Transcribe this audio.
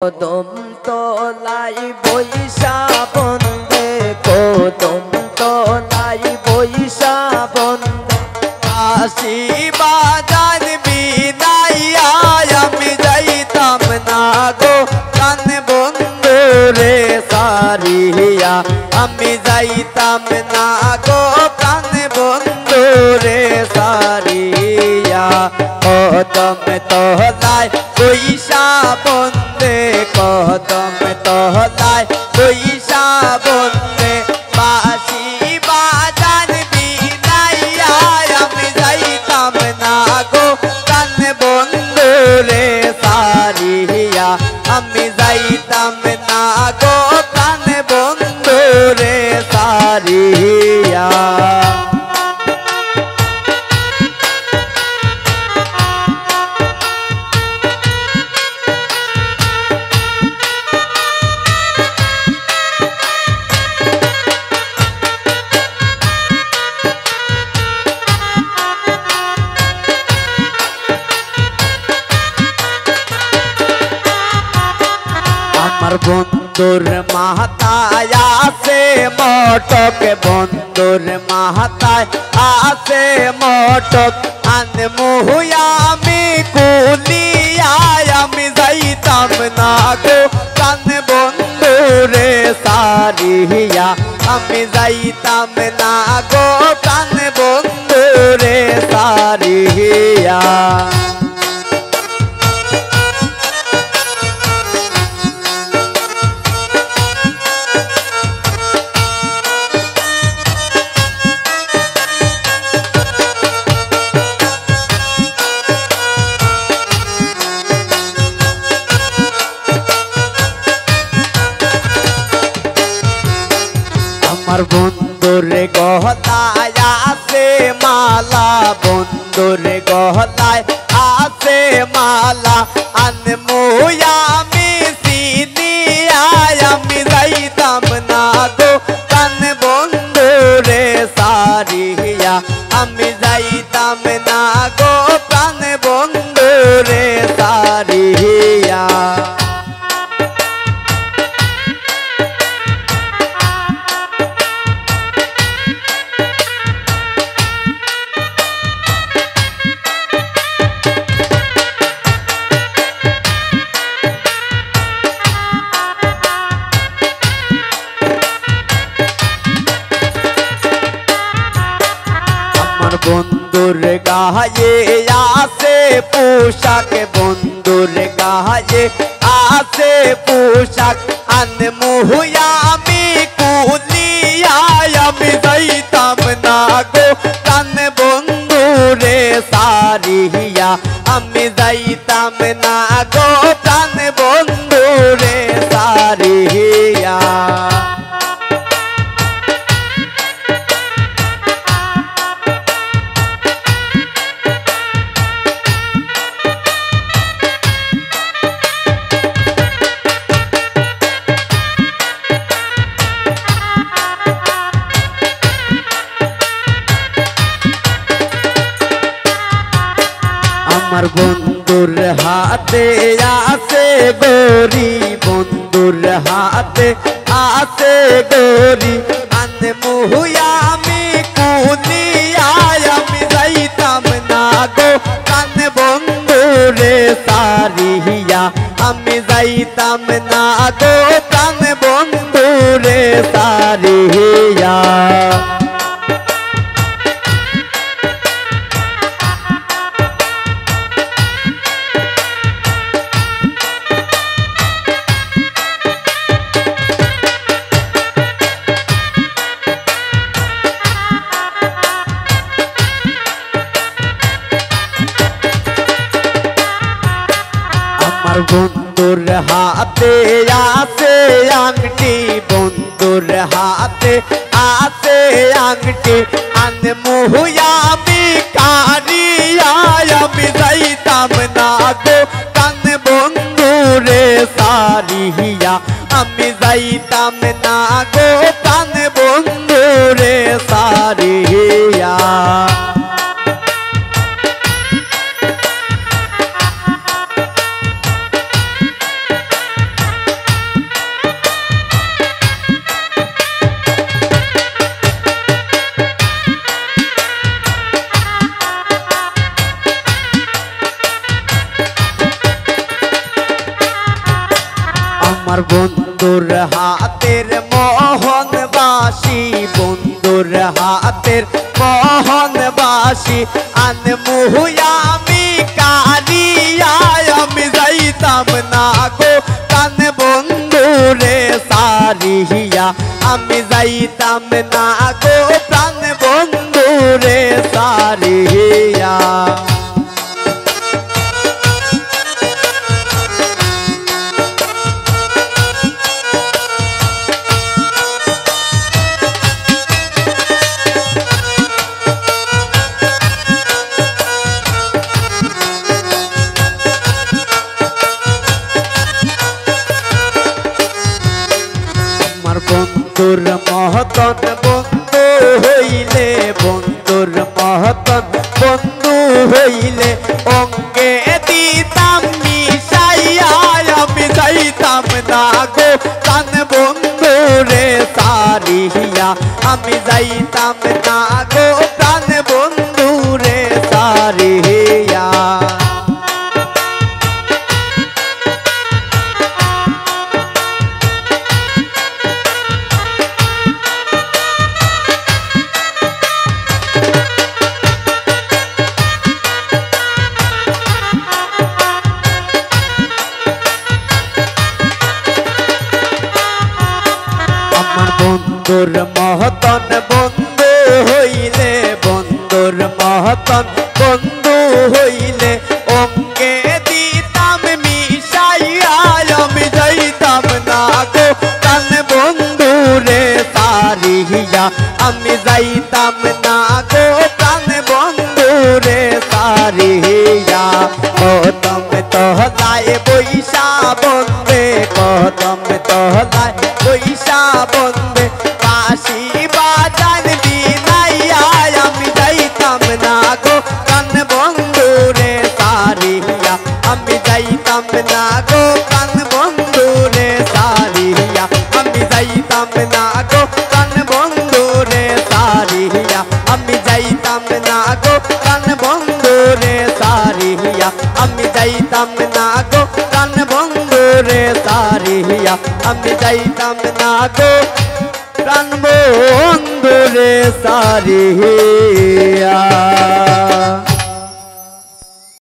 কদম তলাই বৈশা বন্দে কদম তলাই বৈশা বন্দে আসি বাজার বিনাইয়া আমি যাইতাম না গো কান বন্ধু রে সারিয়া আমি যাইতাম না গো কান বন্ধু রে সারিয়া কদম তলাই বৈশা বন্দে কদম তলাই বৈশা বন্দে বাঁশি বাজার বিনাইয়া আমি যাইতাম না গো কান বন্ধু রে সারিয়া আমি যাইতাম না গো কান বন্ধু রে সারিয়া আমার বন্ধুর মাথায় আছে মটক বন্ধুর মাথায় আছে মটক আনমু আমি কুলিয়া আমি যাইতাম না গো কান বন্ধু রে সারিয়া আমি যাইতাম না গো কান বন্ধু রে সারিয়া আমার বন্ধুর গহলায় আছে মালা বন্ধুর গহলায় আছে মালা আনমু আমি সিনিয়া আমি যাইতাম না গো কান বন্ধু রে সারিয়া আমি যাইতাম না গো কান বন্ধু রে সারিয়া বন্ধুর গায়ে আছে পোশাক বন্ধুর গায়ে আছে পোশাক আনমু আমি কুলিয়া আমি যাইতাম না গো কান বন্ধু রে সারিয়া আমি যাইতাম না গো কান বন্ধু রে সারিয়া আমার বন্ধুর হাতে আছে গরি বন্ধুর হাতে আছে গরি আনমু আমি কুলিয়া আমি যাইতাম না গো কান বন্ধু রে সারিয়া আমি যাইতাম না গো কান বন্ধু রে সারিয়া আমার বন্ধুর হাতে আছে আংটি বন্ধুর হাতে আছে আংটি আনমু আমি কারিয়া আমি যাইতাম না গো কান বন্ধু রে সারিয়া আমি যাইতাম না গো কান বন্ধু রে সারিয়া আমার বন্ধুর হাতের মোহন বাসি বন্ধুর হাতের মোহন বাসি আনমু আমি কারিয়া আমি যাইতাম না গো কান বন্ধুরে সারিয়া আমি যাইতাম না গো প্রাণ বন্ধুরে সারিয়া বন্ধুর মহতন বন্ধু হইলে বন্ধুর মহতন বন্ধু হইলে অঙ্গে দিতাম মিশাইয়া আমি যাইতাম না গো কান বন্ধুরে সারিয়া আমি যাইতাম না গো প্রাণ বন্ধুরে সারিয়া বন্ধুর মহতন বন্ধু হইলে বন্ধুর মহতন বন্ধু হইলে অঙ্গে দিতাম মিশাইয়া আমি যাইতাম না গো কান বন্ধুরে সারিয়া আমি যাইতাম না গো কান বন্ধুরে সারিয়া কদম তহলায় বৈশা বন্দে কদম তহলায় বৈশা বন্দে কাশি বাজান বিনাইয়া আমি যাইতাম না গো কান বন্ধুরে সারিয়া আমি যাইতাম না গো কান বন্ধুরে সারিয়া আমি যাইতাম না গো কান বন্ধুরে সারিয়া আমি যাইতাম না গো কান বন্ধুরে সারিয়া আমি যাইতাম না গো কান বন্ধুরে সারিয়া আমি যাইতাম না গো প্রাণ বন্ধুরে সারিয়া।